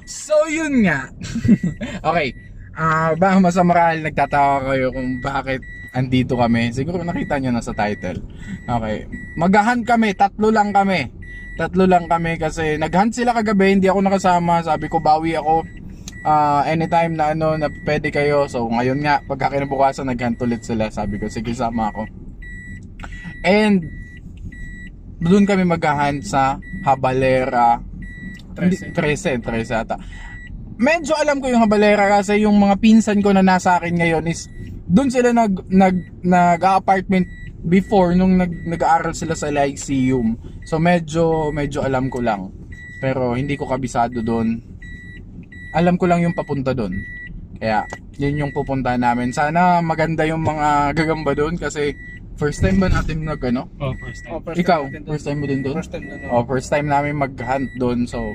So yun nga. Okay. Baka masamahal nagtatawa kayo kung bakit andito kami. Siguro nakita nyo na sa title. Okay. Maghahunt kami, tatlo lang kami. Tatlo lang kami kasi naghunt sila kagabi, hindi ako nakasama. Sabi ko bawi ako anytime na ano na pwede kayo. So ngayon nga pagkakinabukasan naghunt ulit sila. Sabi ko sige sama ako. And doon kami maghahunt sa Habalera 13 ata. Medyo alam ko yung Habalera kasi yung mga pinsan ko na nasa akin ngayon is doon sila nag-apartment before nung nag-aaral sila sa Lyceum. So medyo alam ko lang. Pero hindi ko kabisado doon. Alam ko lang yung papunta doon. Kaya yun yung pupuntahan namin. Sana maganda yung mga gagamba doon kasi first time ba natin ano? Oh, first time. Ikaw, first time mo din doon? First time na First time namin mag-hunt doon. So,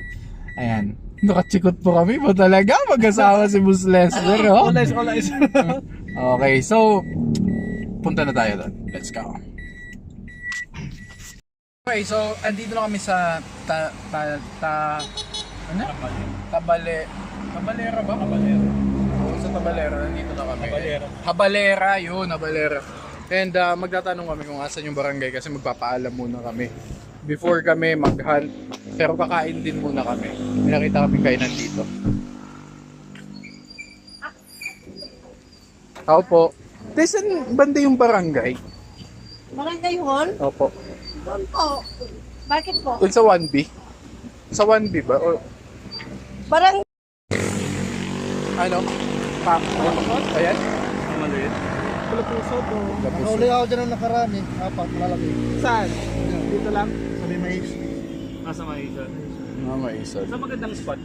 ayan. Nakachikot po kami ba talaga? Mag-asawa si Boss Lester, oh? All eyes. Okay, so, punta na tayo doon. Let's go. Okay, so, andito na kami sa ano? Tabalera ba? Habalera. Oo, sa Tabalera, nandito na kami. Habalera. Habalera, yun, Habalera. And magtatanong kami kung asan yung barangay kasi magpapaalam muna kami before kami mag-hunt. Pero kakain din muna kami. May nakita kami kainan dito. Ako po. Saan banda yung barangay? Barangay Hall? Opo. Doon po. Bakit po? Doon sa 1B? Sa 1B ba? O, Barangay ano? Ayan? Maliit. Pula puso to. Lapuso. Nakahuli ako dyan ng nakaraan eh. Apat, malalaki. Saan? Dito lang? Sa may mais. Nasa Maisa. Maisal. Sa magandang spot.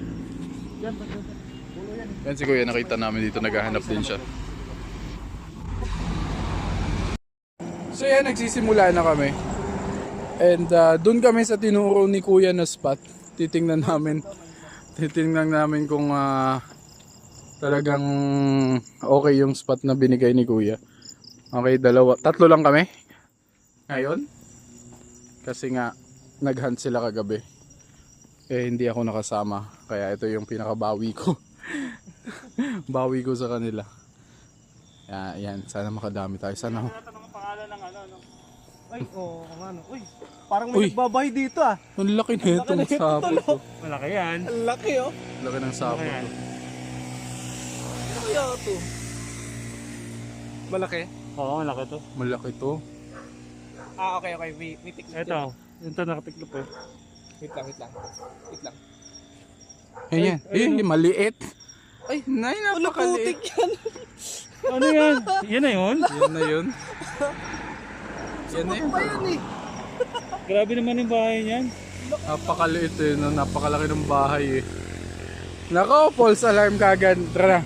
Yan, pagkata. Pulo yan eh. Yan si Kuya, nakita namin dito, naghahanap din siya. So yan, nagsisimula na kami. And doon kami sa tinuro ni Kuya na spot. Titingnan namin kung talagang okay yung spot na binigay ni Kuya. Okay, tatlo lang kami ngayon. Kasi nga, naghunt sila kagabi. Eh, hindi ako nakasama. Kaya ito yung pinakabawi ko. Bawi ko sa kanila. Yan, sana makadami tayo. Sana. Tinatanong ang pangalan ng ano. Ay, oo, ano. Uy, parang Uy. may nagbabahay dito ah. Ang laki na itong Laki na sapo ito, to. Malaki yan. Ang laki oh. Laki ng sapo Malaki yan. to. Ano kaya ito? Malaki? Oo, malaki to. Malaki to. Okay. May tiklit Ito. Ito nakatiklop eh. Wait lang. Ayan. Maliit. Ay, Nay, putik napakaliit. yan. Ano yan? Yan na yun? Yan na yun. Yan na yun. Pa yan eh. Grabe naman yung bahay niyan. Napakaliit eh. No? Napakalaki ng bahay eh. Nako, false alarm kagad. Tara na.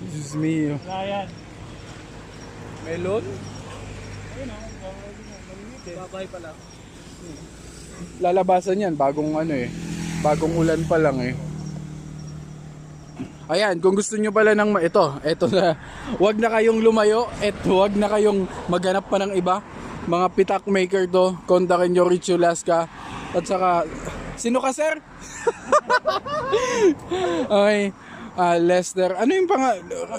Diyos mio. Wala yan. Melon? Ayun o. Maliliit eh. Babahay pala. Lalabasan yan. Bagong ano eh. Bagong ulan pa lang eh. Ayan, kung gusto nyo pala ng ito na, wag na kayong lumayo at wag na kayong maghanap pa ng iba. Mga pitak maker to, kontakin nyo Richie Lasca. At saka, sino ka sir? Okay, Lester. Ano yung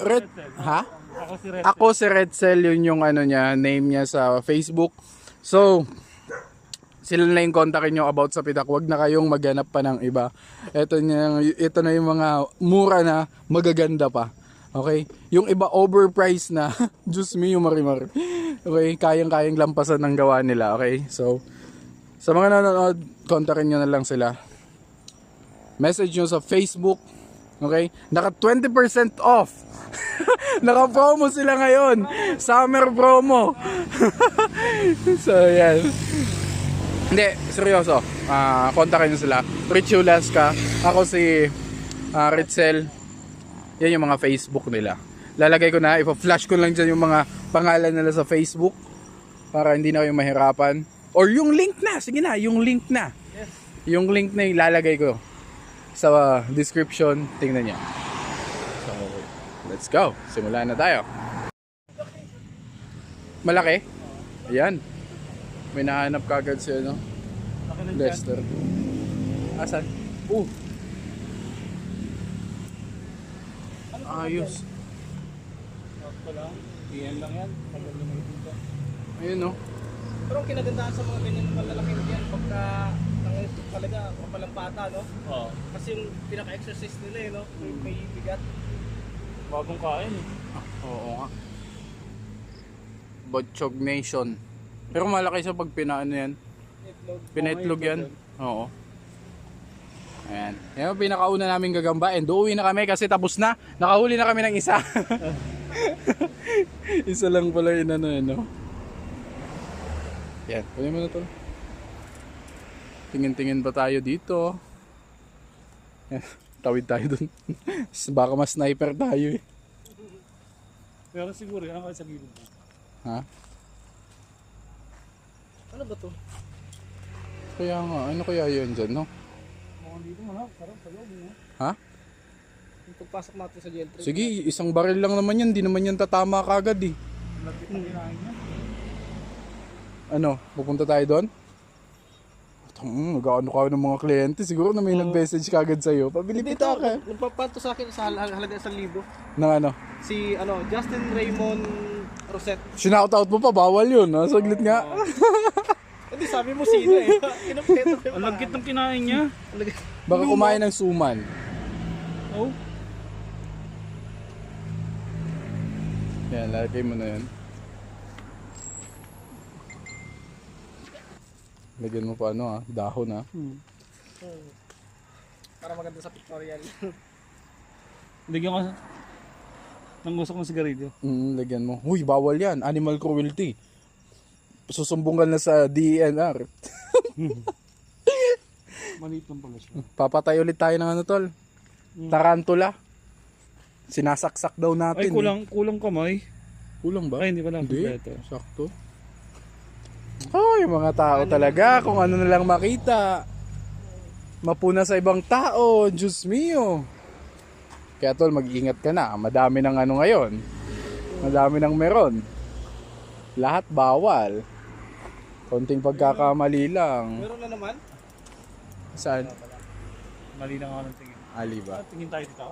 Red? Ha? Ako si Red. Ako si Red Cell, yun yung ano niya, name niya sa Facebook. So, sila na yung kontakin nyo about sa pitak. Huwag na kayong maghanap pa ng iba. Ito na yung mga mura na magaganda pa. Okay? Yung iba overpriced na. Diyos me, yung marimar. Okay? Kayang-kayang lampasan ng gawa nila. Okay? So, sa mga nanonood, kontakin nyo na lang sila. Message nyo sa Facebook. Okay? Naka 20% off. Naka promo sila ngayon. Summer promo. So, yan. Hindi, seryoso. Kontakin nyo sila. Richie Lasca. Ako si Ritzel. Yan yung mga Facebook nila. Lalagay ko na, ipa-flash ko lang dyan yung mga pangalan nila sa Facebook. Para hindi na kayo mahirapan. Or yung link na. Sige na, yung link na. Yes. Yung link na ilalagay ko sa description. Tingnan nyo. So, let's go. Simulan na tayo. Malaki? Ayan. May nahanap kagad si ano, Laki ng Lester. Asan? Ayos. Sakto lang. Iyan lang yan. Maganda na ito ka. Ayun no. Pero ang kinagandaan sa mga ganyan malalaki yan, pagka nangyayari talaga mapalang bata, no? Oo. Kasi yung pinaka-exercise nila, no? May bigat. Bagong kain eh. Oo nga. Botchog Nation. Pero malaki siya pag pinaano yan. Itlog. Pinaitlog yan. Oo. Ayan. Yan ang pinakauna namin gagambain. Uuwi na kami kasi tapos na. Nakahuli na kami ng isa. Isa lang pala yun ano yun, no? Yan. Kunin mo na to. Tingin-tingin pa tayo dito. Yan. Tawid tayo dun. Baka mas sniper tayo eh. Pero siguro yan ang sa gilid mo. Ha? Ano ba to? Kaya nga. Ano kaya yun dyan, no? Mukhang dito mo na. Sarap sa loob mo. Ha? Yung pagpasok natin sa gentry. Sige, isang baril lang naman yan. Di naman yan tatama kagad eh. Lapit na kinain niya. Ano, pupunta tayo doon? Nag-ano ka ng mga kliyente. Siguro na may nag-message kagad sa'yo. Pabili Dito pa ka. nagpapanto sa akin sa halaga 1,000. Nang ano? Si Justin Raymond Rosette. Sinoutout mo pa, bawal yun. Ha? Saglit nga. Hindi, sabi mo sino eh. Kinumpleto ko yung Ang lagkit ng kinain niya. Baka kumain ng suman. Oh. Yan, lagay mo na yan. Lagyan mo pa ano ha, dahon ha. Para maganda sa pictorial. Bigyan ko ng gusto kong sigarilyo. Lagyan mo. Huy, bawal yan. Animal cruelty. Susumbong ka na sa DENR. Maliit lang pala siya. Papatay ulit tayo ng ano tol. Tarantula. Sinasaksak daw natin. Ay, kulang kamay. Kulang ba? Ay, hindi pala. Hindi. Kompleto. Sakto. Oh, yung mga tao talaga, kung ano na lang makita. Mapuna sa ibang tao, Diyos mio. Kaya tol, mag-iingat ka na. Madami ng ano ngayon. Madami ng meron. Lahat bawal. Konting pagkakamali lang. Meron na naman. Saan? Mali lang ako ng tingin. Ali ba? Tingin tayo dito.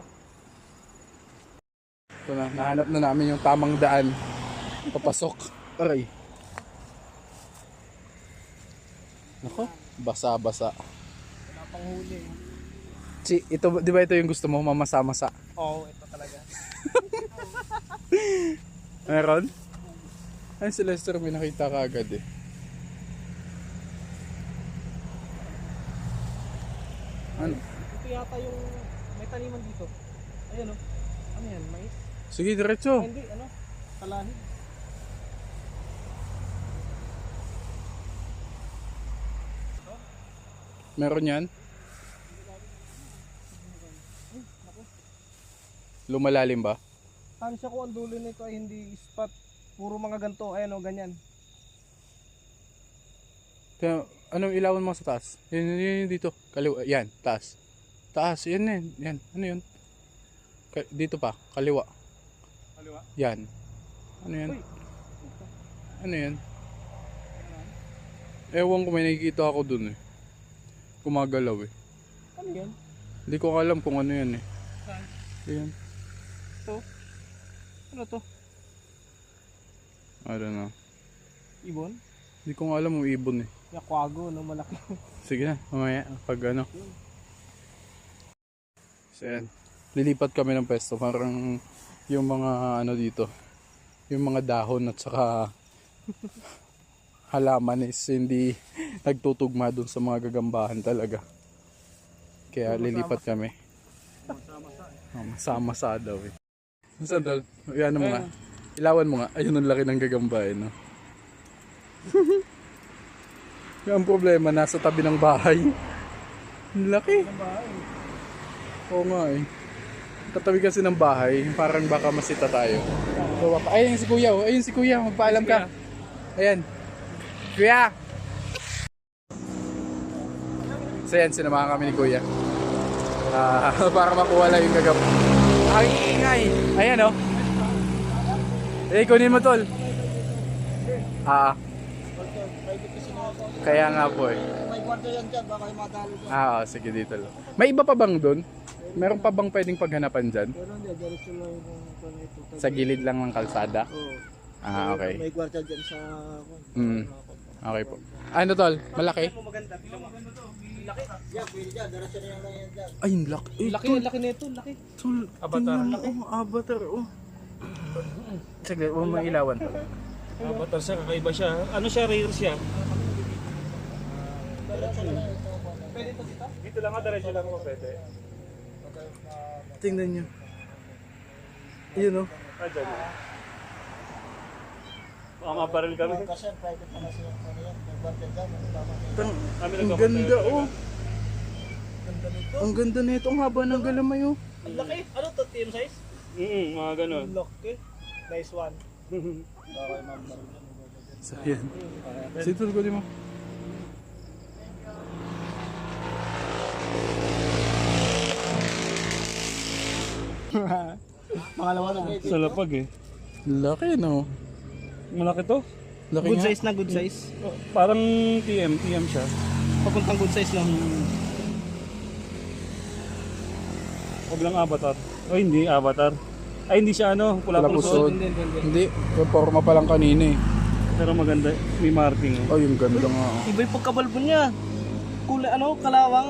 Ito na, nahanap na namin yung tamang daan. Papasok. Aray. Nako, basa-basa. Wala pang huli. Ito, di ba ito yung gusto mo, mamasa-masa? Oo, ito talaga. Meron? Ay, si Lester may nakita ka agad eh. Ano? Ito yata yung may taniman dito. Ayun o. Ano yan? Mais? Sige, diretso. Hindi, ano? Kalahid. Meron yan? Lumalalim ba? Tansya ko ang dulo nito ay hindi spot. Puro mga ganito. Ayan o, ganyan. Kaya, anong ilawan mo sa taas? Yan dito. Kaliwa. Yan, taas. Taas, yan yan. Yan. Ano yun? Dito pa, kaliwa. Kaliwa? Yan. Ano yan? Uy. Ano yan? Ewan ko, may nakikita ako dun eh. Gumagalaw eh. Ano yan? Hindi ko alam kung ano yan eh. Saan? Yan. Ito? Ano to? I don't know. Ibon? Hindi ko alam kung ibon eh. Yakwago, no? Malaki. Sige na, mamaya. Pag ano. So yan. Lilipat kami ng pesto. Parang yung mga ano dito. Yung mga dahon at saka halaman is hindi nagtutugma dun sa mga gagambahan talaga. Kaya lilipat kami. Masama-sa daw eh. Saan daw? Yan mo nga. Ilawan mo nga. Ayun ang laki ng gagambahan. No? Yung problema, nasa tabi ng bahay. Ang laki. Oo nga eh. Katabi kasi ng bahay, parang baka masita tayo. So, ayun si Kuya, oh. Ayun si Kuya, magpaalam ka. Ayan. Kuya! So yan, sinamahan kami ni Kuya. Para makuha lang yung gagam. Ang ingay! Ayan oh. Eh, kunin mo tol. Kaya nga po eh. kwarto yan dyan, baka yung madalo dyan. Sige dito lang. May iba pa bang doon? Meron pa bang pwedeng paghanapan dyan? Pero hindi, diretso lang yung ito. Sa gilid lang ng kalsada? Oo. Okay. May kwarto dyan sa... Okay po. Ano tol? Malaki? Maganda, tingnan mo. Laki. Yan, pwede dyan, diretso na yung yan dyan. Ay, laki. Laki nito, laki. Tol, Avatar. Avatar. Saglit, may ilawan tol. Avatar siya, kakaiba siya. Ano siya, rare siya. Pwede ito dito? Dito lang ka, diretso lang mo pwede. Tingnan nyo. Yun o. Dyan. Baka maparil kami. Kasi private na kasi yung ano yan. May kwarto dyan, may tama na Kami Ang nagpapapail ganda talaga. oh. Ang ganda nito. Ang haba ng galamay oh. Ang laki. Ano to, team size? Mga ganun. Ang laki. Nice one. Okay, ma'am. So yan. Sitol ko di mo. Pangalawa na. Sa lapag eh. Laki no. Malaki to. Laki Good nga. size na, good size. Parang TM siya. Papuntang good size lang. Huwag lang avatar. O hindi, avatar. Ay hindi siya ano, Pula pula-pusod. pusod. Hindi. Yung forma pa lang kanina eh. Pero maganda, may marking. Oh. Ay, yung ganda nga oh. Iba yung pagkabalbo niya. Kulay, kalawang.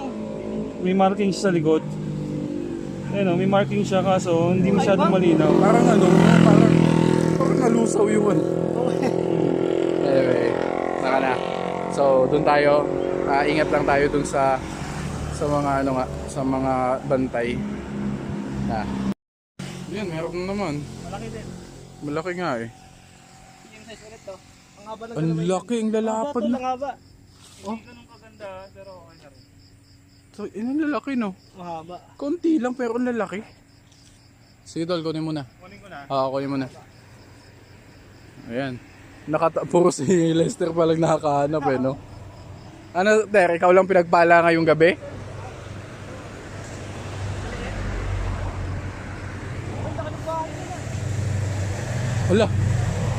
May marking siya sa likod. Ayun, may marking siya kaso hindi masyadong malinaw. Parang parang nalusaw yung ano. Anyway, saka na. So, dun tayo. Ingat lang tayo dun sa mga ano nga, sa mga bantay. Na. Yan, meron na naman. Malaki din. Malaki nga eh. Team size ulit to. Ang haba ng Ang laki, ang lalapad Ang na. haba. Hindi ganun kaganda pero okay na rin. So, ang lalaki no. Mahaba. Konti lang pero ang lalaki. Sige tol, kunin mo na. Kunin ko na. Kunin mo na. Ayan. Puro si Lester pa lang nakakahanap eh, no? Ano, Ter, ikaw lang pinagpala ngayong gabi? Wala,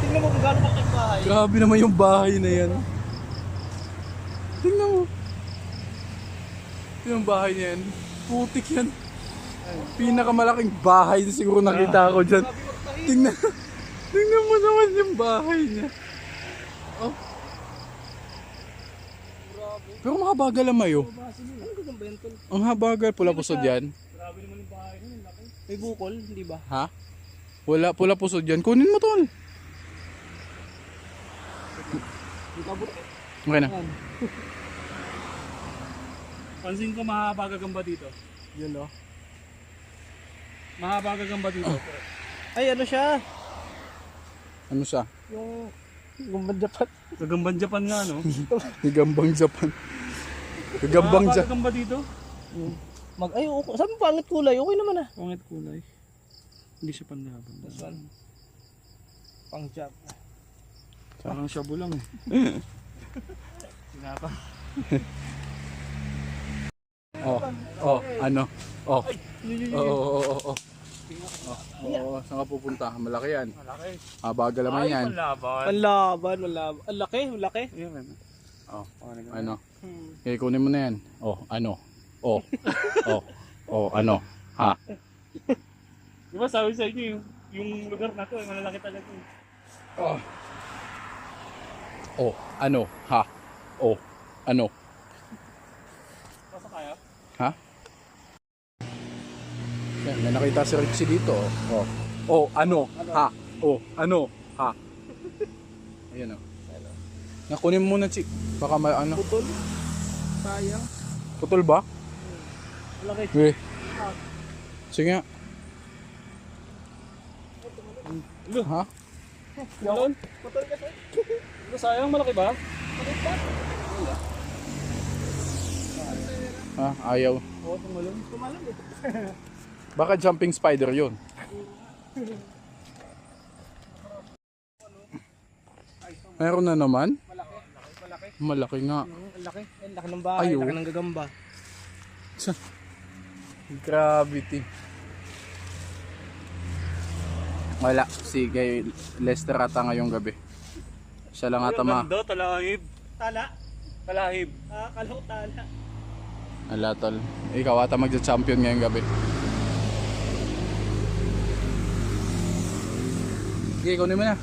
Tingnan mo kung gaano kalaki ang bahay. grabe naman yung bahay na yan. Tingnan mo. Yung bahay na yan. Putik yan. Pinakamalaking bahay na siguro nakita ko dyan. Tingnan. Tingnan mo naman yung bahay niya. Oh. Pero makabagal ang mayo. Ano ka ba yan, tol? Ang habagal, pula pusod yan. Grabe naman yung bahay nun, laki. May bukol, hindi ba? Ha? Wala, pula pusod yan. Kunin mo tol. Okay na. Pansin ko mahaba gagamba dito. Yun o. Mahaba gagamba dito. Ay, ano siya? Ano siya? Yung gumbang Japan. Gagamban Japan nga no. Gagambang Japan. Gagambang Mahaba Japan. gagamba dito. Ay, okay. Sabi mo pangit kulay, okay naman ah. Pangit kulay. Hindi siya panlaban. This one. Pang jab. Parang shabu lang eh. Sinapa. Ano? Oo, saan ka pupunta? Malaki yan. Malaki. Habagal naman yan. Panlaban. Panlaban. Ang laki, ang laki. Ayan ano. Ano? Okay, kunin mo na yan. Ano? Ano? Ha? Di ba sabi sa inyo yung lugar na to ay malalaki talaga eh. Ano? Ha? Ano? Pasa kaya? Ha? Yan, may nakita si Richie dito. Ano? Ha? Ano? Ha? Ayan o. Nakunin mo muna, Chick. Baka may ano. Putol. Sayang. Putol ba? Malaki. Eh. Sige nga. Ha? Yun. Putol kasi. Sayang malaki ba? Ha? Ayaw. Oo, tumalon. Tumalon eh. Baka jumping spider yun. Meron na naman? Malaki nga. Ang laki. Ang laki ng bahay. Ay, Ang laki oh. ng gagamba. Gravity. Wala. Si kay Lester ata ngayong gabi. Siya lang ata Ganda, talangib. Tala. Kalahib. Kalutala. Ala tol. Ikaw ata magja-champion ngayong gabi. Sige, kunin mo na.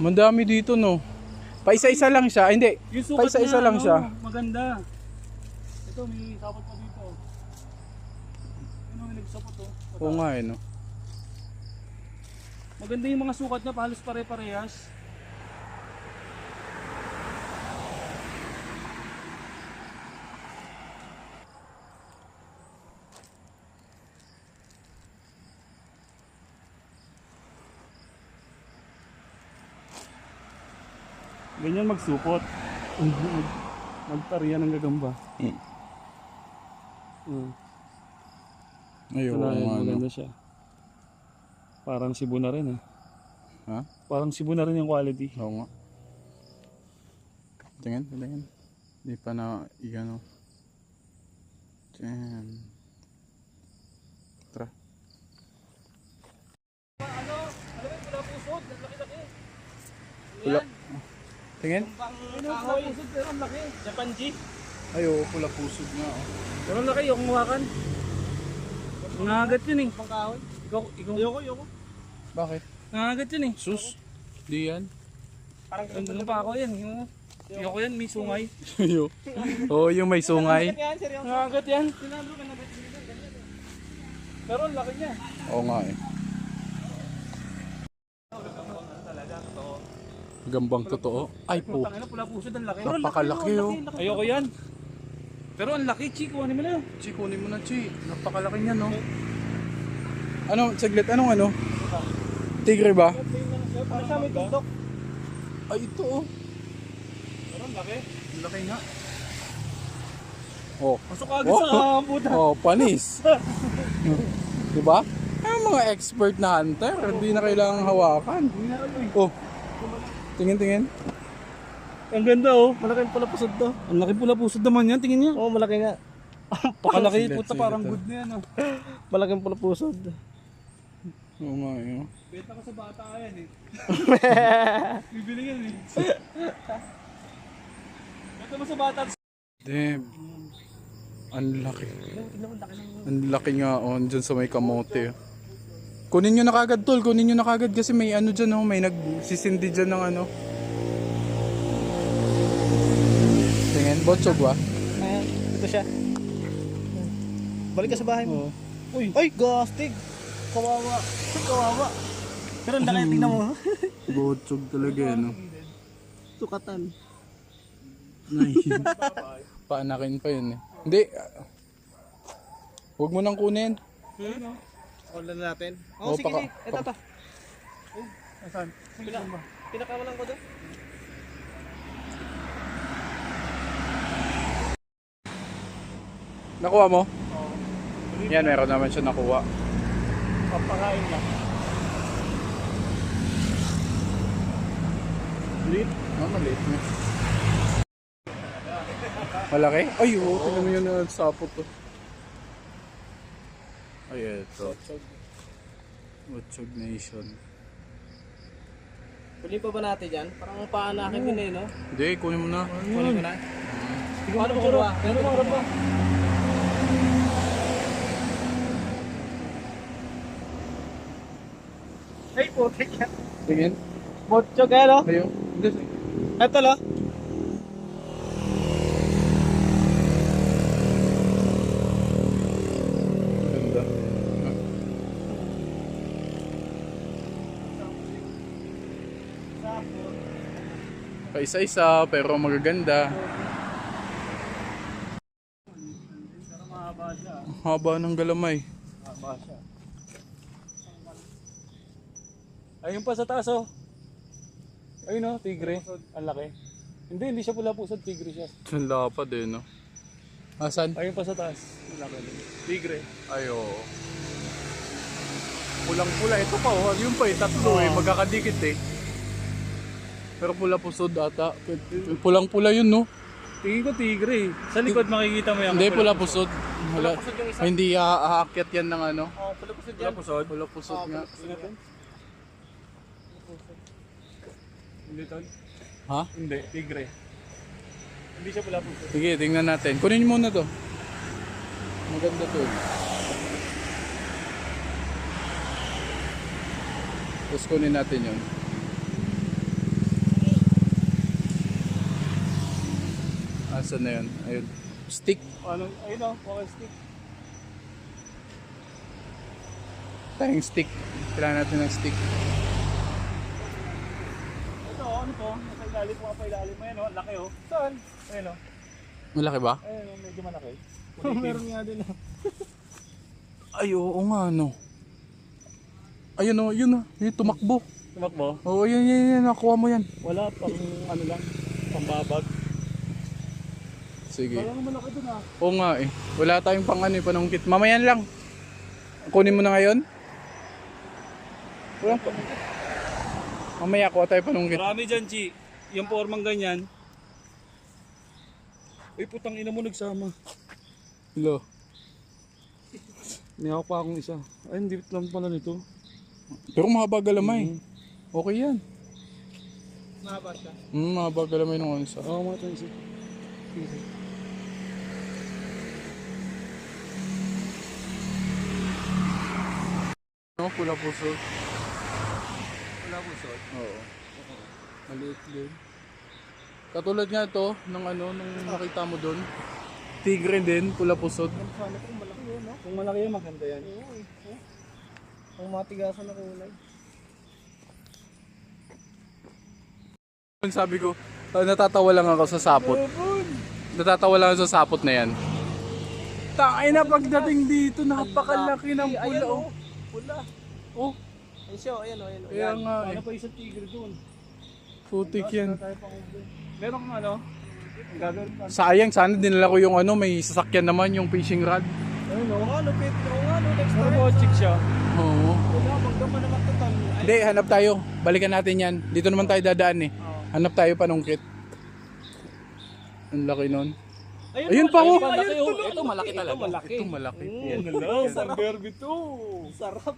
Mandami dito no. Paisa-isa lang siya. Hindi. Yung sukat Paisa-isa niya, lang siya. maganda. Ito, may sapot pa dito. Ano, may nagsapot oh. Oo nga eh no. Maganda yung mga sukat niya, halos pare-parehas. Ganyan magsupot. Magtariya ng gagamba. Ayun Wala, nga no. maganda siya. Parang Cebu na rin Ha? Parang Cebu na rin yung quality. Oo nga. Tingin, tingin. Di pa na iyan o. Diyan. Tara. Ano? Alam mo, pula pusod. Ang laki-laki. Pula. Tingin? Pang kahoy. Pusod pero ang laki. Japan G. Ay oo, pula pusod nga oh. Pero ang laki, yung hawakan. Nangagat yun eh. Pang kahoy. Ikaw. Ayoko. Bakit? Nangagat yun eh. Sus? Di yan? Parang Ano pa ako yan? Ayoko yan, may sungay. Oo, yung may sungay. yan, seryoso. Nangagat yan. Sinablo ka na ba? Pero ang laki niya. Oo nga eh. Gambang totoo. Ay po. Tangina, pula pusod ang laki. Napakalaki oh. Ayoko yan. Pero ang laki, Chico. Ano mo na yun? Chi, kunin mo na Chi. Napakalaki niya no. Ano, saglit, anong ano? Tigre ba? Ano siya, may tiktok? Ay ito oh. Pero ang laki. Ang laki nga. Oh. Pasok agad sa puta. Oh, panis. 'Di ba? Ang mga expert na hunter, hindi na kailangang hawakan. Oh. Tingin. Ang ganda oh. Malaking pula pusod to. Ang laki pula pusod naman yan. Tingin niya. Oo, malaki nga. Pakalaki Sigat, puta, sigat, parang ah. good na yan oh. Malaking pula pusod. Oo nga eh. Benta ka sa bata ka yan eh. Bibili yan eh. Benta mo sa bata. Damn. Ang laki. Ang laki nga oh, dyan sa may kamote. Kunin nyo na kagad tol, kunin nyo na kagad kasi may ano dyan oh, may nagsisindi dyan ng ano. Tingin, botsog ba? Ayan, ito siya. Balik ka sa bahay mo. Uy, ay, gastig. Kawawa. Kawawa. Pero ang laki, tingnan mo. Botsog talaga eh no. Sukatan. Paanakin pa yun eh. Hindi. Huwag mo nang kunin. Call na natin. Oo, Sige, paka- sige. Ito. Asan? Pinakawalan ko doon. Nakuha mo? Yan, meron naman siya nakuha. Papakain lang. Maliit? Ah, maliit na. Malaki? Ay, oo. Tingnan mo yun na sapot to. Ay, eto. Botsog Nation. Huli pa ba natin dyan? Parang paanakin din eh, no? Hindi, kunin mo na. Kunin ko na. Paano mo kuha? Ano mo harap pa? Ay, putik yan. Tingin. Botcho kaya, no? Kayo? Hindi. Ito, no? Ganda. Paisa-isa, pero magaganda. Pero mahaba siya. Haba ng galamay. Mahaba siya. Ayun pa sa taas oh. Ayun oh, tigre. Ang laki. Hindi siya pula pusod, tigre siya. Ang lapad eh, no? Asan? Ayun pa sa taas. Ang laki. Tigre. Ay, oo. Pulang-pula. Ito pa, oh. Yung pa, tatlo eh. Magkakadikit eh. Pero pula pusod ata. Pulang-pula yun, no? Tingin ko tigre. Sa likod makikita mo yan. Hindi, pula pusod. Wala. Pusod yung isa. Hindi aakyat yan ng ano. Oh, pula pusod Pula yan. pusod. Pula pusod nga. Tingnan natin. Hindi tol. Ha? Hindi, tigre. Hindi siya pula puso. Sige, tingnan natin. Kunin muna to. Maganda to. Tapos kunin natin yun. Asan na yun? Ayun. Stick. Ano? Ayun o, walking stick. Tayong stick. Kailangan natin ng stick. Ito, ano to? Nasa ilalim mo, pa ilalim mo yan o. Laki o. Saan? Ayun o. Malaki ba? Ayun o, medyo malaki. Meron nga din. Ay, oo nga, no. Ayun o, yun o. Yung tumakbo. Tumakbo? Oo, yan. Nakuha mo yan. Wala, pang ano lang. Pambabag. Sige. Parang malaki dun ah. Oo nga eh. Wala tayong pang ano, panungkit. Mamayan lang. Kunin mo na ngayon? Wala pa. Mamaya kuha tayo panungkit. Marami dyan, Chi. Yung formang ganyan. Uy, putang ina mo nagsama. Hello. May ako pa akong isa. Ay, hindi lang pala nito. Pero mahaba galamay. Okay yan. Mahaba siya. Mahaba galamay nung isa. Oo, mga ito isa. No, pula puso. Wala puso. Oo. Maliit din. Katulad nga to ng ano, nung nakita mo doon. Tigre din, pula pusod. Sana kung malaki yun, no? Kung malaki yan, maganda yan. Oo eh. Kung matigasan na kulay. Sabi ko, natatawa lang ako sa sapot. Natatawa lang ako sa sapot na yan. Tangay na pagdating dito, napakalaki ng pula. Ayan, Oh. Pula. Oh, Ayun siya, ayan o, ayan o. kaya nga eh. Ano pa isang tigre doon? Putik yan. Tayo pang ubi. Meron kang ano? Ang gagawin pa. Sayang, sana dinala ko yung ano, may sasakyan naman, yung fishing rod. Ayun o. Oo nga, lupit. Oo nga, no, next Pero time. bochik siya. Oo. Wala, magdama naman total. Hindi, hanap tayo. Balikan natin yan. Dito naman tayo dadaan eh. Hanap tayo panungkit. Ang laki nun. Ayun pa, oh. Malaki oh. Ito malaki talaga. Malaki. Ito malaki. Yan na lang. Ang derby to. Sarap.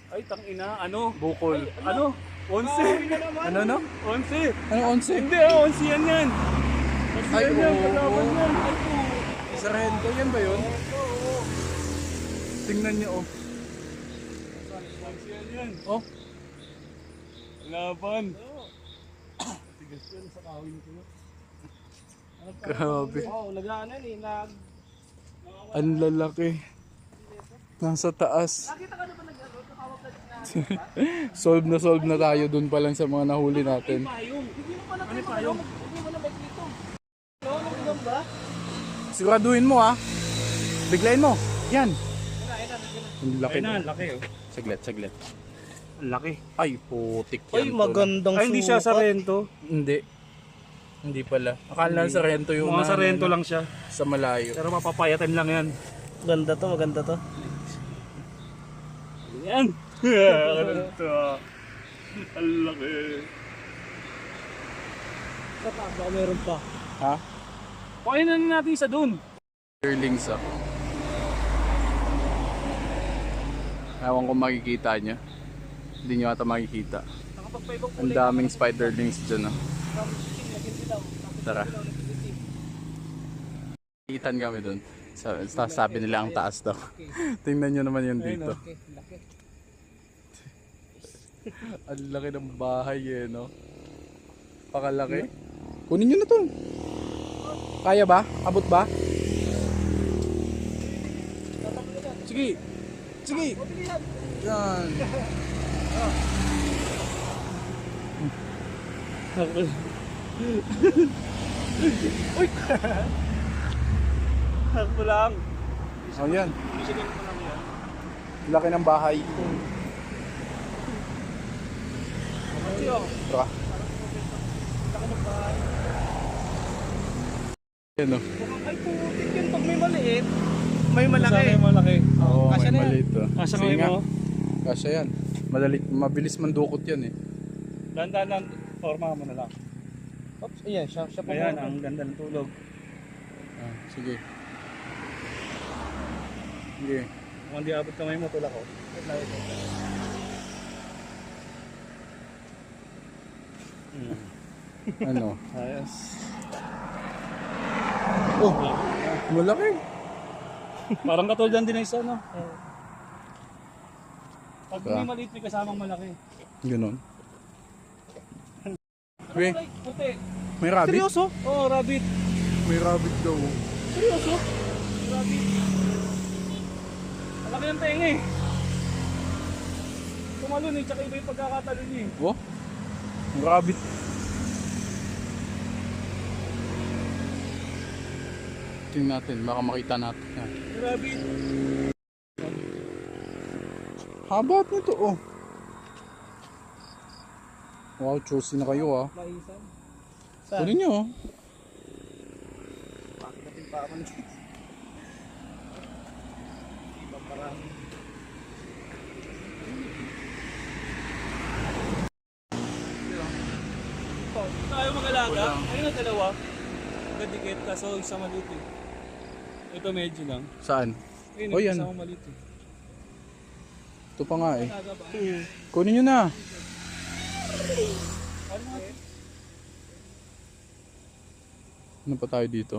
Ay, tangina. Ano? Bukol. Ano? 11. Ano no? 11. Ano 11? Hindi ah, 11 yan yan. Ay, Yan yan, oo. kalaban yan. Sa Rento, yan ba yun? Tingnan niyo oh. 11 yan yan. Oh, Laban. Tigas yan sa kawin ko. grabe. Wow, nag-ano eh, nag... Ang lalaki. Nasa taas. Nakita ka na ba nag-ano? Kakawag na solve na tayo dun pa lang sa mga nahuli natin. payong. Hindi mo pa na tayo payong. Hindi mo na may dito. No, nag ba? Siguraduhin mo ah. Biglayin mo. Yan. Ang laki. Ay na, laki oh. Saglit. Ang laki. Ay, putik yan. Ay, magandang Ay, hindi siya sa rento. Hindi. Hindi pala. Akala sa Rento yung Mga sa rento lang siya. sa malayo. Pero mapapayatin lang yan. Ganda to, maganda to. Yan. Ganito. Ang laki. Sa taas, baka meron pa. Ha? Kuhain na natin isa dun. Spiderlings ah. Ewan ko makikita niya. Hindi niyo ata makikita. Nakapagpaibang Ang daming spiderlings dyan ah. Tara. Itan kami dun. Sabi nila ang taas daw. Tingnan nyo naman yun dito. laki. Ang laki ng bahay eh, no? Pakalaki. Kunin nyo na to. Kaya ba? Abot ba? Sige. Sige. Yan. Hakbo lang. Oh, yan. Isigan ko lang yan. Laki ng bahay. Tara. Yan o. Ay, putik yun pag may maliit. May malaki. Sana yung malaki. Oo, kasya may na yan. maliit o. Asa Sige ngayon nga. mo? Kasya yan. Mabilis mandukot yan eh. Dandan lang. Forma mo na lang. Oops, ayan, siya pa. Ayan, ang ganda ng tulog. Ah, sige. Sige. Kung hindi abot kamay mo, tulak ko. Ano? Ayos. Oh, malaki. Parang katulad lang din na isa, no? Pag may maliit, may kasamang malaki. Ganon. Weh, Ay, puti. may rabbit? Seryoso? Oo, rabbit. May rabbit daw. Seryoso? Rabbit. Malaki ng tenga eh. Tumalun eh, tsaka iba yung pagkakatalon niya eh. Oh, may rabbit. Tingnan natin, baka makita natin. Yan. Rabbit. Haba nito, oh. Wow, choosy na kayo, ah. Maisan. Kunin nyo, oh. Bakit natin pa man? Iba parang... Tayo mag-alaga. Ayun na dalawa. Gadikit, kaso isa maliit eh. Ito medyo lang. Saan? Ayun, Oh, yan. isa maliit eh. Ito pa nga, eh. Alaga ba? Kunin nyo na. Ano nga? Ano pa tayo dito?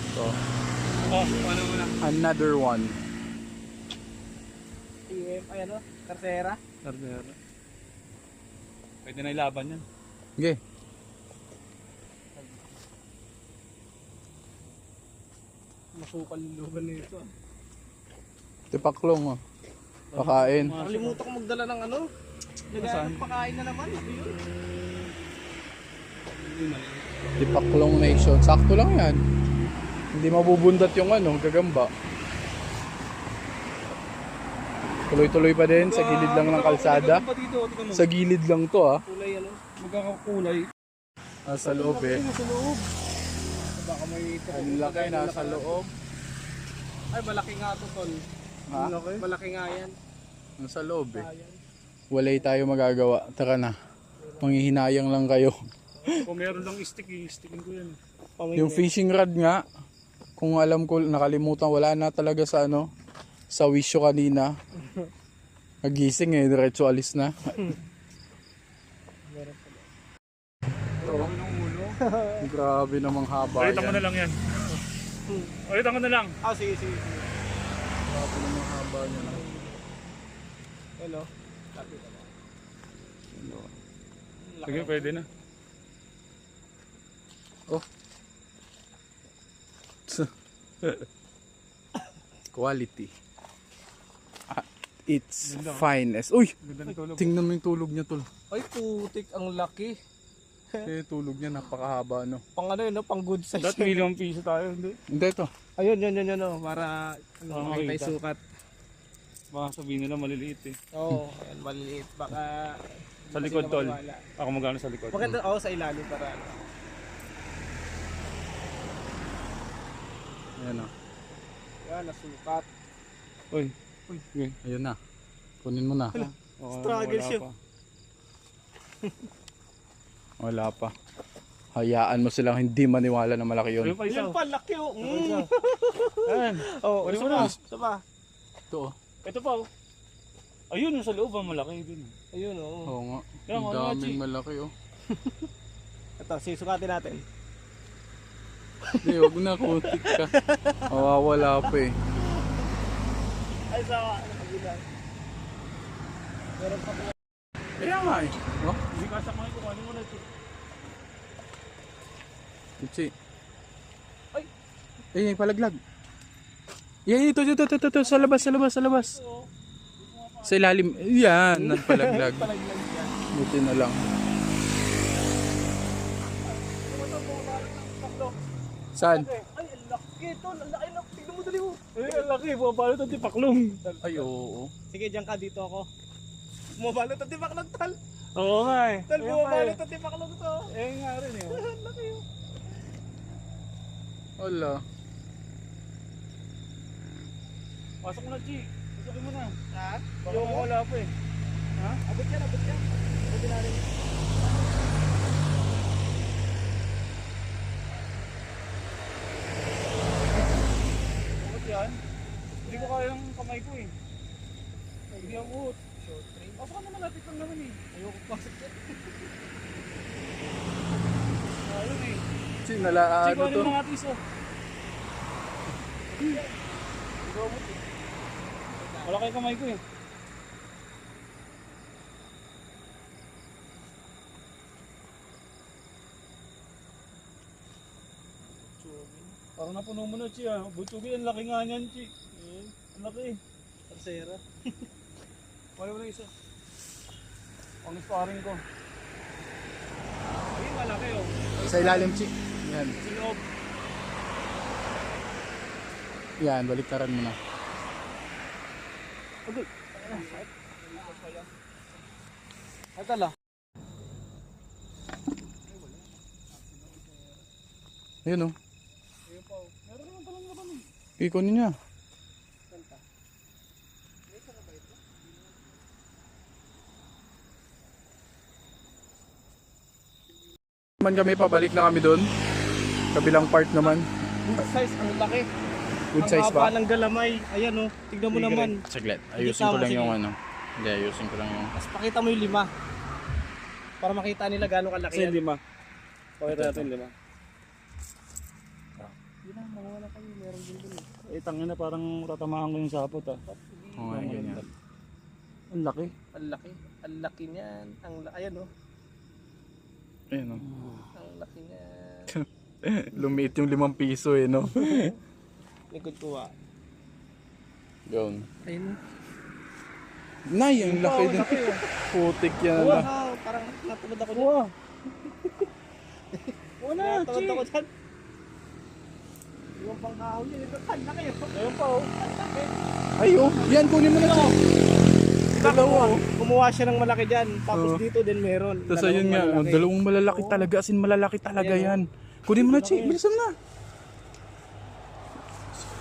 Ito. Oh, paano mo na? Another one. Ay ano? Kartera? Tardera. Pwede na ilaban yan. Okay. Masukal yung lugan nito. Tipaklong, oh. Pakain. Nakalimutan ko magdala ng ano. Saan? Pakain na naman. Ano yun? Tipaklong Nation. Sakto lang yan. Hindi mabubundat yung ano, gagamba. Tuloy-tuloy pa din sa gilid lang ng kalsada. Sa gilid lang to, ah. Kulay ano? Magkakakulay. Nasa loob, eh. Nasa loob. Baka may Ang laki nasa loob. Ay, malaki nga to, tol. Ha? Malaki nga yan. Nasa loob, eh. Walay tayo magagawa. Tara na. Manghihinayang lang kayo. Kung meron lang stick, i-stickin ko yan. Yung fishing rod nga, kung alam ko, nakalimutan, wala na talaga sa ano, sa wisyo kanina. Nagising eh, diretso alis na. Grabe namang haba Ulitan mo na yan. lang yan. Ulitan ko na lang. Ah, sige, sige. Grabe namang haba yan. Hello. Sige, pwede na. Oh. Quality. At its finest. Uy! Ganda ng tulog. Tingnan mo yung tulog niya, tol. Ay, putik, ang laki. Eh, tulog niya, napakahaba, no? Pang ano yun, no? Pang good size. Dapat ₱1 tayo, hindi? Hindi, ito. Ayun, yun, no? Para ano, Ah, makita yung makita. sukat. Baka sabihin nila maliliit eh. Oo, ayan, maliliit. Baka... Sa hindi likod, sila tol. maniwala. Ako magano sa likod. Bakit ako sa ilalim para ano? Ayan, oh. Yan, nasukat. Uy. Uy. Okay. Ayun na. Kunin mo na. Struggle siya. Wala pa. Hayaan mo silang hindi maniwala na malaki yun. Ayun pa isa. Yun pa, laki oh. Ayan. Oh, Kunin isa mo na. pa. Isa pa. Ito, oh. Ito pa oh. Ayun, yung sa loob ang malaki din. Ayun oh. Oo nga. Yan, Ang ano nga, daming Chi? malaki, oh. Ito, sisukatin natin. Hindi, huwag na. Kutik ka. Mawawala pa eh. Ay, sa kabilang. Meron pa po. Kaya nga eh. Oh, Hindi ka sa mga kukuhanin mo na ito. Itchy. Ay! Ay, palaglag. Yan, ito. Sa labas. Sa ilalim. Yan, nagpalaglag. Buti na lang. Saan? Ay, ang laki ito. Ang laki na. Tignan mo dali mo. Eh, ang laki. Bumabalot ang tipaklong. Ay, oo. Sige, diyan ka. Dito ako. Bumabalot ang tipaklog, tal. Oo nga eh. Tal, Ayun pa bumabalot eh. ang tipaklog to. Eh nga rin eh. Ang laki oh. Wala. Pasok mo na, Chi. Pasukin mo na. Ha? Baka mawala pa eh. Abot yan. Abot natin. kamay ko eh. Hindi ang uot. Short train. O baka naman lapit lang naman eh. Ayoko pasok yan. Ayun eh. Chin, Chico, ano ano to? yung mga atis oh? Wala kayo kamay ko eh. Parang napuno mo na, Chi ah. Butsugi, ang laki nga niyan, Chi. Ang laki eh. Tarsera. Wala mo na isa. Ang sparring ko. Ayun, malaki oh. Sa ilalim, Chi. Yan. Sinoob. Yan, baliktaran mo na. Agay. Ay, tala. Ayun, oh. Ayun pa oh. Meron naman palang laban eh. Ikunin niya. Naman kami, pabalik na kami doon. Kabilang part naman. Good size, ang laki. Good size Ang haba ba? ng galamay. Ayan oh, tignan mo naman. Saglit, Ayusin ayusin ko ko lang lang yung yung ano. Hindi, ayusin ko lang yung... Tapos pakita mo yung 5. Para makita nila gaano kalaki Kasi yan. 5. Pakita natin 5. Hindi na, mawala kayo. Meron din dun eh. Eh, tangin na parang tatamaan ko yung sapot ah. Oo nga, ganyan. Ang laki. Ang laki. Ang laki niyan. Ayan oh. Ayun, oh. Ang laki niyan. Lumiit yung 5 piso eh, no? Likod ko ah. Yun. Ayun oh. Nay, ang laki din. Putik yan. Ano. Wow, parang natulad ako dyan. Wow. Wala, Natulad Chi. ako dyan. Yung pangkahoy yun. Ito, ang laki oh. Ayun pa oh. Ay, oh. Yan, kunin mo na ito. Dalawa, oh. Kumuha siya ng malaki dyan. Tapos Oo. dito din meron. Tapos ayun nga, malalaki. dalawang malalaki talaga. As in, malalaki talaga Ayan, yan. Kunin mo na, Chi. Bilisan na.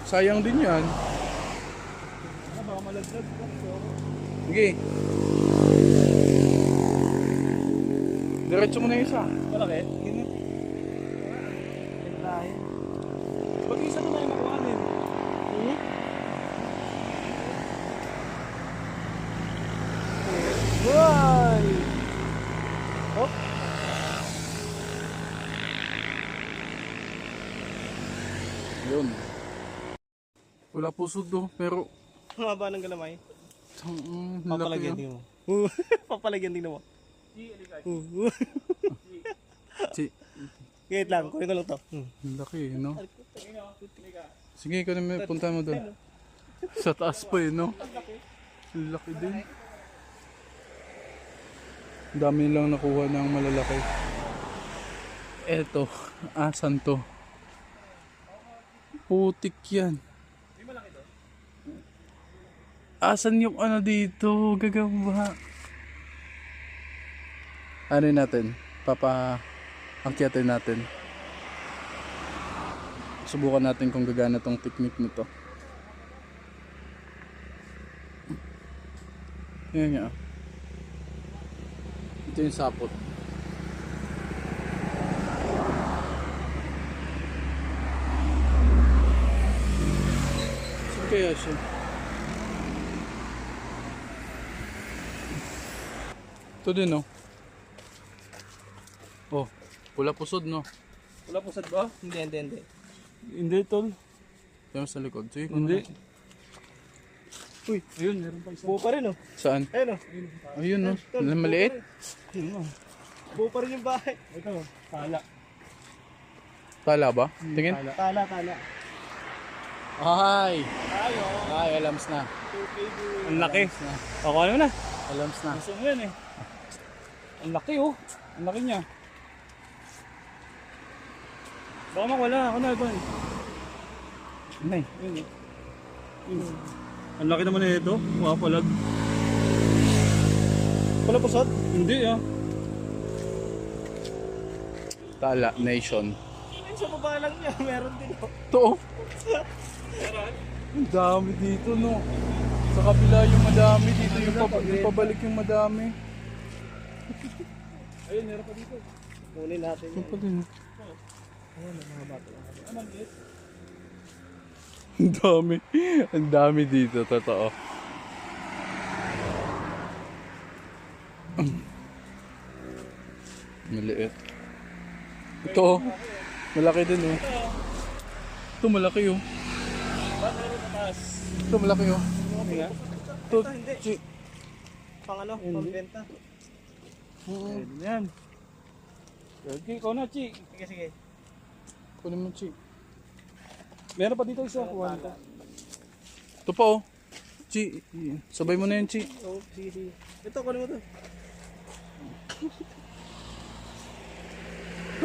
Sayang din yan. Baka malaglag. Sige. Diretso mo na yung isa. Malaki. Pag isa na tayo makuhanin. Boy! Oh, Yun. Wala pusod do, pero... ang haba ng galamay. Laki Papalagyan ah. din mo. Papalagyan din mo. Chi, Wait lang, kunin ko lang to. ang laki, no? Sige, ikaw na punta mo doon. Sa taas pa eh, no? Ang laki din. Ang dami nilang nakuha ng malalaki. Eto, asan to? Putik yan. Asan yung ano dito? Gagamba. Ano natin? Akyatin natin. Subukan natin kung gagana tong technique nito. Yan nga. Ito yung sapot. Saan kaya siya? Ito din, no? Oh, wala pusod, no? Wala pusad ba? Hindi. Hindi, tol. Ito sa likod. Sige, Hindi. Uy, Ayun, meron pa isa. buo pa rin oh. Saan? Ayun oh. Ayun, no? Maliit? Ayun oh. Buo pa rin yung bahay. Ito, tala. Tala ba? Tingin? Tala. Ay! Tayo. Ay, alams na. Ang laki. Ako ano na? Alams na. Gusto mo yan eh. Ang laki oh. Ang laki niya. Baka mawala. Ako na ito eh. Nay. Yun eh. Yun. Ang laki naman na ito. Makapalag. Wala pusod? Hindi ah. Tala Nation. Ayun sa baba lang niya. Meron din oh. Ito, oh. Ang dami dito, no? Sa kabila yung madami dito. Yung pabalik yung madami. Ayun, meron pa dito. Kunin natin Ito yan. pa din. Ayun, ang mga bato. Ano, liit? Ang dami. Ang dami dito, totoo. Maliit. Ito, oh. Malaki din, oh. Ito, malaki, oh. Ito, malaki, oh. Ito, chi. Pang ano? Pang benta. Pwede na yan. Okay, ikaw na, Chi. Sige, sige. Kunin mo, chi. Meron pa dito isa. Kuha nito. Ito pa, oh. Chi, sabay mo na yun, chi. Oh, sige, sige. Ito, kunin mo to.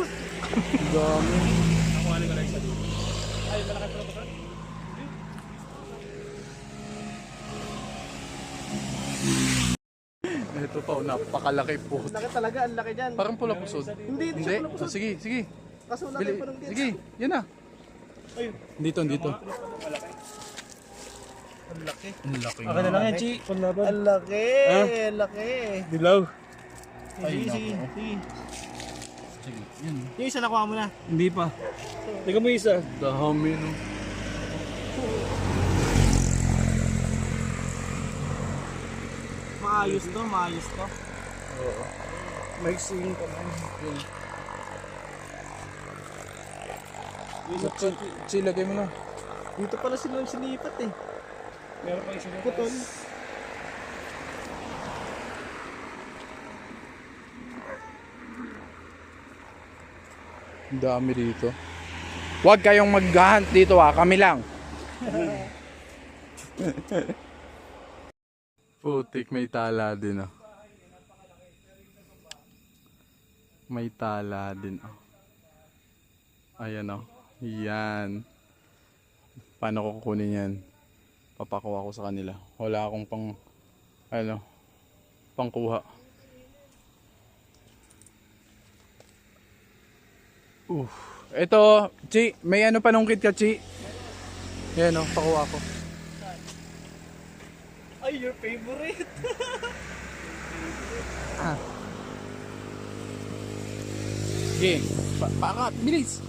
Ang dami. Nakuha ko na isa dito. Ay, malaki pala ito, sir. Ito pa, oh. Napakalaki po. Laki talaga, ang laki dyan. Parang pula pusod. Hindi, Hindi? Oh, sige, sige. Kaso laki Bili. pa ng Sige, yan na. Ayun. Dito, dito. Ang laki. Ang laki Okay na lang yan, Chi. Panlaban. Ang laki. Ha? Ang laki. Dilaw. Ay, Sige, sige, nako. sige. Sige, yan. Yung isa nakuha mo na. Hindi pa. Tingnan mo isa. Dami, no. Maayos to, maayos to. May sing pa man. Chi, lagay mo na. Dito pala sila sinipat eh. Meron pa isa. Putol. Ang dami dito. Huwag kayong mag-hunt dito, ah. Kami lang. Putik, may tala din, ah. May tala din, ah. Ayan, oh. Yan. Paano ko kukunin yan? Papakuha ko sa kanila. Wala akong pangkuha. Ito, Chi, may ano panungkit ka, Chi? Yan, oh, pakuha ko. Ay, your favorite. Sige, pakat, bilis.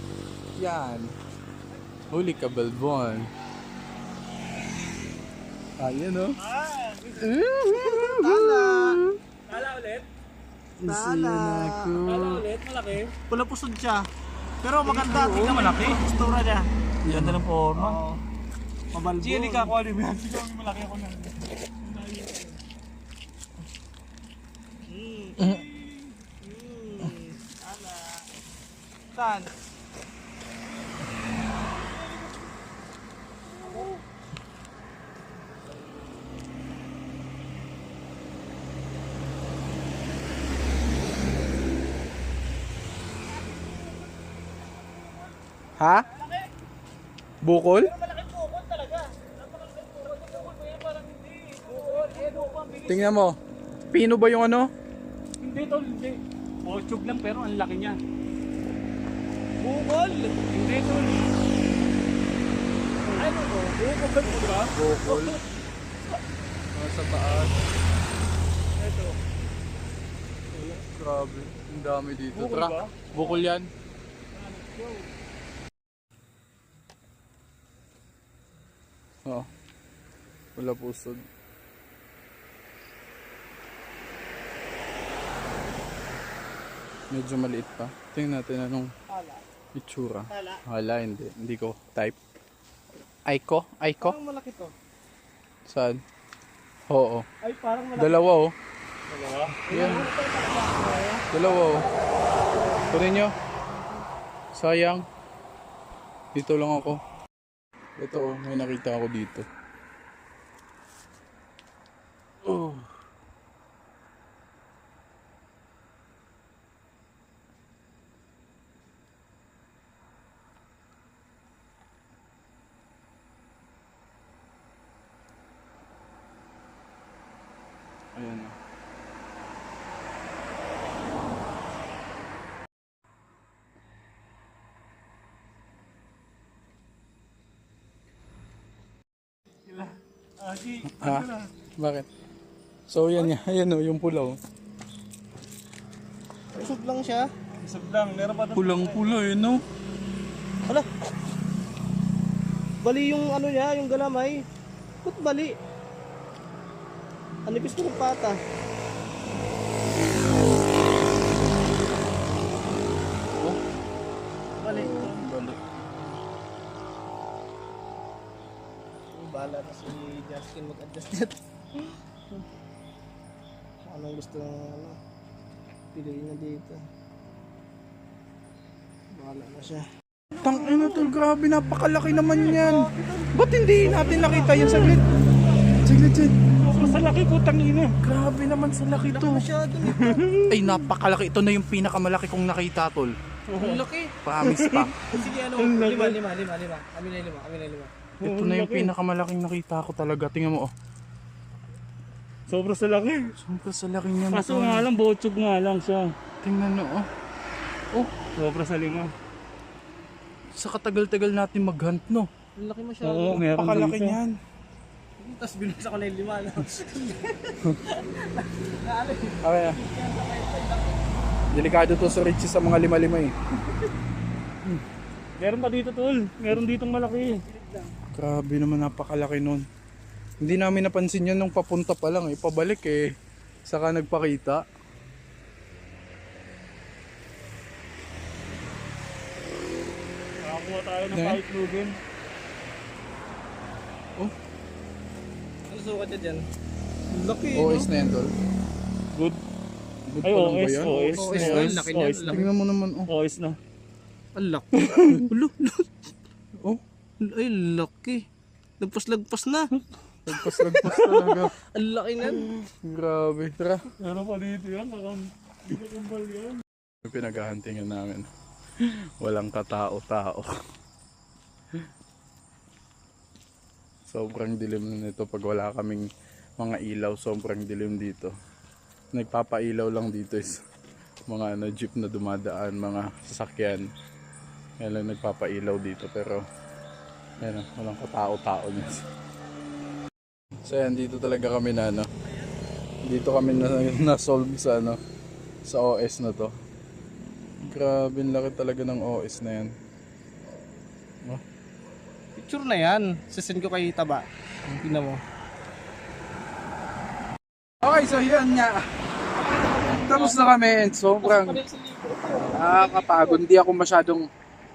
Yan. Huli ka, Balbon. Ayan, oh. Tala. Tala ulit. Tala. Tala ulit. Malaki. Pula pusod siya. Pero maganda, tingnan malaki. Istura niya. Ganda ng forma. Mabalbo. Chi, hindi ka kuha rin yan. Siguro may malaki ako na. Tala. Saan? Ha? Bukol? Tingnan mo. Pino ba yung ano? Hindi tol, hindi. Pochog lang pero ang laki niya. Bukol. Hindi tol. Ano to? Bukol ba ito ba? Bukol. Sa taas. Ito. Grabe. Ang dami dito. Bukol Tara. ba? Bukol yan. Oo. Wala pusod. Medyo maliit pa. Tingnan natin anong Tala. itsura. Tala. Hala, hindi. Hindi ko type. Aiko? Aiko? Parang malaki to. Saan? Oo. Ay, parang malaki. Dalawa, oh. Dalawa. Yan. Dalawa, oh. Kunin nyo. Sayang. Dito lang ako. Ito, oh. May nakita ako dito. Oh. Ayan na. Chi, Ha? Bakit? So yan yan, ayan o, yung pula o. Usog lang siya. isog lang. Meron pa doon. Pulang pula eh, no? Hala. Bali yung ano niya, yung galamay. Ba't bali? Ang nipis ko ng pata. Bali. Bahala na si Justin mag-adjust dito. Anong gusto ng piliin na dito. Bahala na siya. Tangina tol, grabe, napakalaki naman yan. Ba't hindi natin nakita yan? Saglit. Saglit yan. Mas laki po, tangina. Grabe naman sa laki to. Masyado Ay, napakalaki. Ito na yung pinakamalaki kong nakita, tol. Ang laki. Promise pa. Sige ano, lima. Amin na lima. Ito na yung pinakamalaking nakita ko talaga. Tingnan mo, oh. Sobrang sa laki. Sobra sa laki niya. Kaso nga lang, botsog nga lang siya. Tingnan mo, oh. Oh, Sobrang sa linga. sa katagal-tagal natin mag-hunt, no? Ang laki masyado. Oo, meron Napakalaki din siya. niyan. Tapos binasa ko na yung lima. Okay na. Delikado to sa Richie sa mga lima-lima eh. Meron pa dito, tol. Meron ditong malaki. Grabe naman, napakalaki nun. Hindi namin napansin yan nung papunta pa lang eh. Pabalik eh. Saka nagpakita. Nakakuha tayo ng Okay. kahit lugin. Ano sukat niya dyan? Ang laki. OS na yan, tol. Good. Good Ay, pa lang ba OS, yan? OS. OS na, laki niya. OS na. Tingnan mo naman, oh. OS na. Ang laki. Ulo. Oh, Ay, laki. Lagpas na. lagpas talaga. Ang laki na. Grabe. Tara. Meron pa dito yan. Hindi ko kumbal yan. Yung pinaghahantingan namin. Walang katao-tao. Sobrang dilim na nito pag wala kaming mga ilaw. Sobrang dilim dito. Nagpapailaw lang dito is mga jeep na dumadaan, mga sasakyan. Yan lang nagpapailaw dito pero yan, walang katao-tao niya. So yan, dito talaga kami na dito kami na-solve sa sa OS na to. Grabe, ang laki talaga ng OS na yan. Picture na yan. Sasend ko kay Taba. Tingnan mo. Okay, so yun nga. Tapos na kami and sobrang nakakapagod. Hindi ako masyadong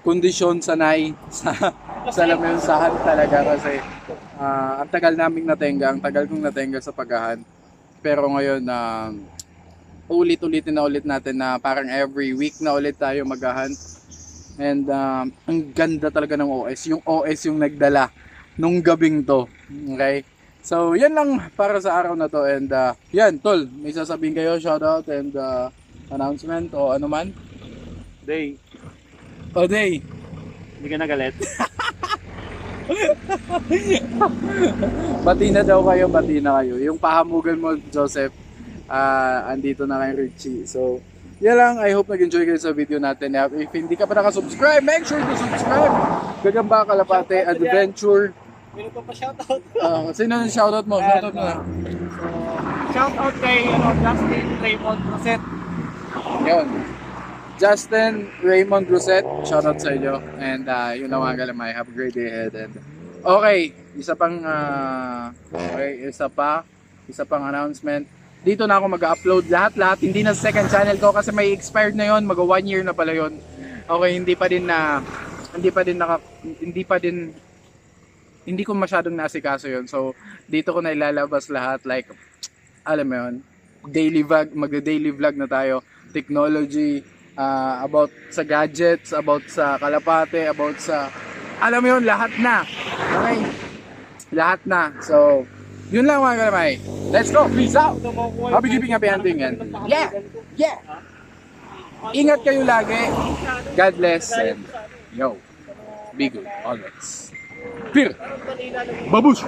kondisyon sanay sa lamelsahan talaga kasi ang tagal naming natenga, ang tagal kong natenga sa paghahan. Pero ngayon ulit-ulitin na ulit natin na parang every week na ulit tayo maghahan. And ang ganda talaga ng OS. Yung OS yung nagdala nung gabing to. Okay? So, yan lang para sa araw na to. And yan, tol, may sasabihin kayo, shoutout and announcement o ano man? Day. O, day. Hindi ka nagalit. Bati na daw kayo, bati na kayo. Yung pahamugan mo, Joseph, andito na kay Richie. So, yan lang. I hope nag-enjoy kayo sa video natin. If hindi ka pa nakasubscribe, make sure to subscribe. Gagamba Kalapate Adventure. Meron pa shoutout. Sino yung shoutout mo? Shoutout mo na. Shoutout kay Justin Raymond Roset. Yun. Justin Raymond Roset, shoutout sa inyo. And yun lang mga galamay. Have a great day ahead. And, okay, isa pang announcement. Dito na ako mag-upload lahat. Hindi na sa second channel ko kasi may expired na yon. Mag 1 year na pala yon. Okay, hindi ko masyadong nasikaso yon. So, dito ko na ilalabas lahat. Like, alam mo yun, daily vlog, mag-daily vlog na tayo. Technology, about sa gadgets, about sa Kalapate, about sa, alam mo yun, lahat na. Okay? Lahat na. So, yun lang mga kalamay. Let's go. Peace out. Happy keeping, happy hunting. And yeah. Yeah. Ingat kayo lagi. God bless. And yo, be good always. Peer. Babush.